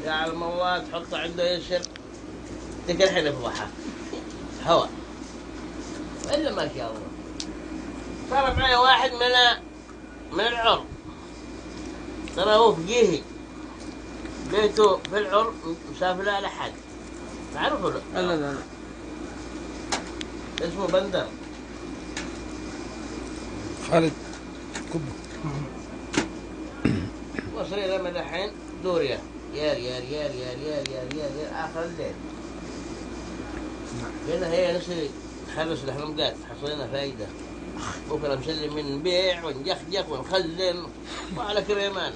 يعلم الله تحطه عنده يشر تلقى الحين يفضحها هوا إلا ما شاء الله. صار معي واحد من العر، ترى هو فقيهي، بيته في العر، مسافر له لحد، تعرفوا له؟ لا اسمه بندر خالد كبه. وصل إلى من الحين دوريا يار يار يار يار يار يار يار يار آخر الليل. هنا هي نسري نخلص الحلمقات حصلنا فايدة، بكرة مسلم من نبيع ونجخجخ ونخزن وعلى كريمان.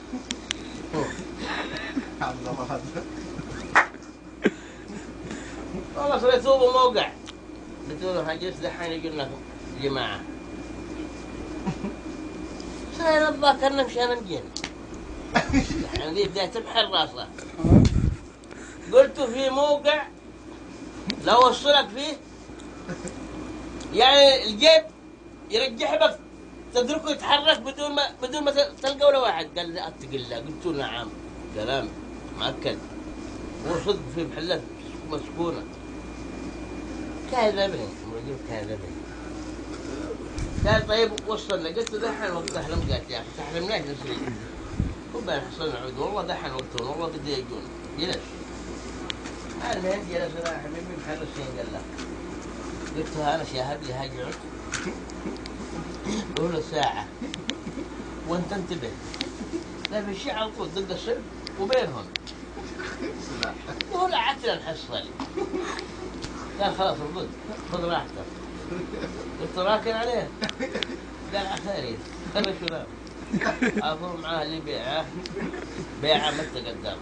والله صرت ثوب وموقع، قلت له حجز دحين يجي لنا جماعة. صاير الظاهر كنا مشينا مجين دحين ذي بداية تبحر راسه. قلت في موقع لو وصلك فيه يعني الجيب يرجح بك تتركه يتحرك بدون ما تلقى ولا واحد. قال لي اتق الله، قلت له نعم، كلام مؤكد. هو صدق في محلات مسكونه. كذبني الرجل كذبني. قال طيب وصلنا، قلت له دحين وقت احلم. قالت يا اخي تحلمناش نسري وبين حصلنا عود، والله دحين وقتهم والله بده يجون. جلس المهم جلس انا حبيبي محل الشين. قال له قلت له انا شاهد لي هاجعك له ساعة وانت انتبه، لا في شيء على طول ضد السلب وبينهم. يقول عدنا نحصل. قال خلاص الضد خذ راحتك. قلت راكن عليه. قال عخيري خلي شو ذا اظن معاه اللي بيعه ما تقدم.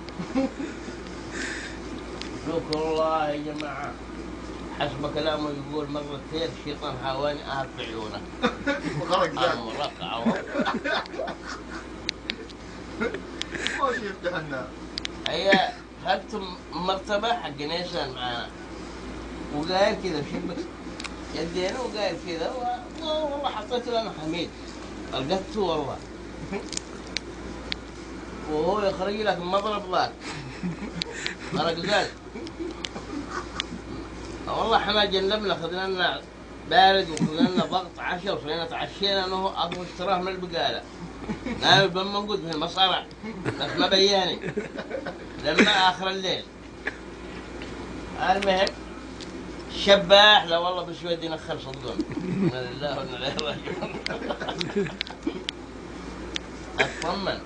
شكر الله يا جماعة، حسب كلامه يقول مرتين الشيطان حاولني أهب في عيونه وخرج ذاك مرقع ما شفت حنا. هي خدت مرتبة حق نيسان معانا وقايل كذا بشبك يدينا وقايل كذا والله حطيته له أنا حميد ألقته والله. وهو يخرج لك المضرب ذاك خرج ذاك. والله احنا جنبنا خذنا لنا بارد وخذنا لنا ضغط عشاء وصلينا تعشينا انه ابو اشتراه من البقاله. نايم بمنقود في المصارع بس ما بياني لما اخر الليل. المهم شباح لا والله بس ودي نخل صدقون من الله ومن غير راجعون. اطمن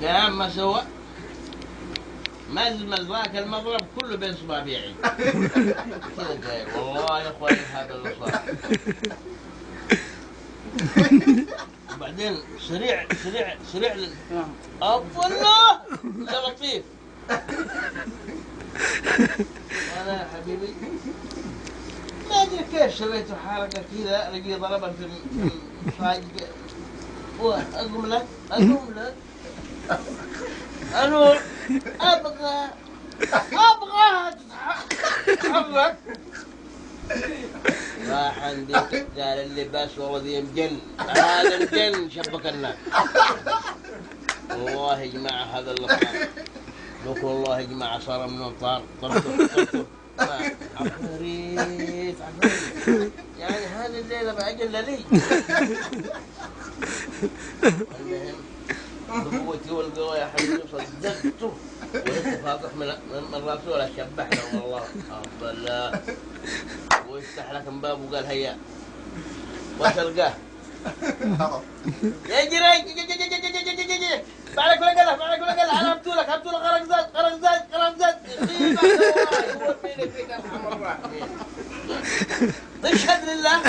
قام ما سوى مزمز ذاك المضرب كله بين صبابيعي كذا جاي. والله يا اخواني هذا اللي صار. وبعدين سريع الله يا لطيف. انا يا حبيبي ما ادري كيف سويت حركه كذا رجلي ضربها في المفاجئ واقوم لك أنا أبغى تتحرك. راح عندي قال اللباس والله ذي مجن، هذا مجن شبك الناس. والله يا جماعة هذا اللي صار. لك والله يا جماعة صار من طار طرته عفريت يعني هذه الليلة بأجل لي. المهم بقوتي والقوة يا حبيبي صدقته ولسه فاضح من راسه ولا شبحنا والله أفضل. ويفتح لك باب وقال هيا وتلقاه يجري بعلك ولا قلق انا هبتولك غرق زاد تشهد لله.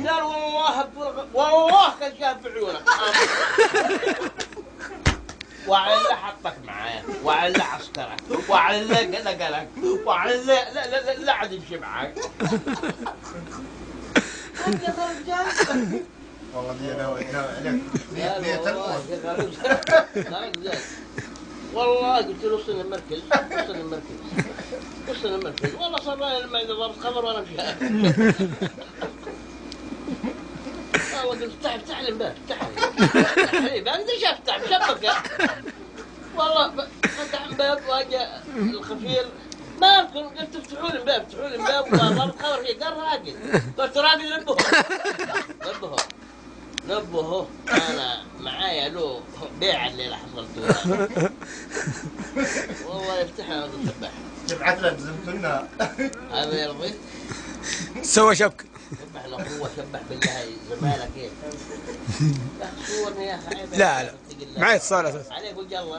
قال والله هبتولك والله كان شاف في عيونك وعلى حطك معايا وعلى عسكرك وعلى قلقلك وعلى لا عاد يمشي معاك. والله دي انا والله قلت له وصلنا المركز والله صار لي ضربت خبر وانا مش والله قلت افتح لي امبارح افتح لي ما ادري ايش افتح شبكه والله الباب واجا الخفير مالكم؟ قلت افتحوا لي الباب افتحوا لي الباب وضربت خبر فيه قال راقد. قلت راقد نبهوا انا معايا له بيع الليله حصلته والله يفتحها وتذبح. جمعت لك زمتنا هذا يرضي؟ سوى شبكة. شبح الاخوه شبح بالله زمالك ايه؟ لا صورني يا اخي. لا معي اتصال عليك وجه الله.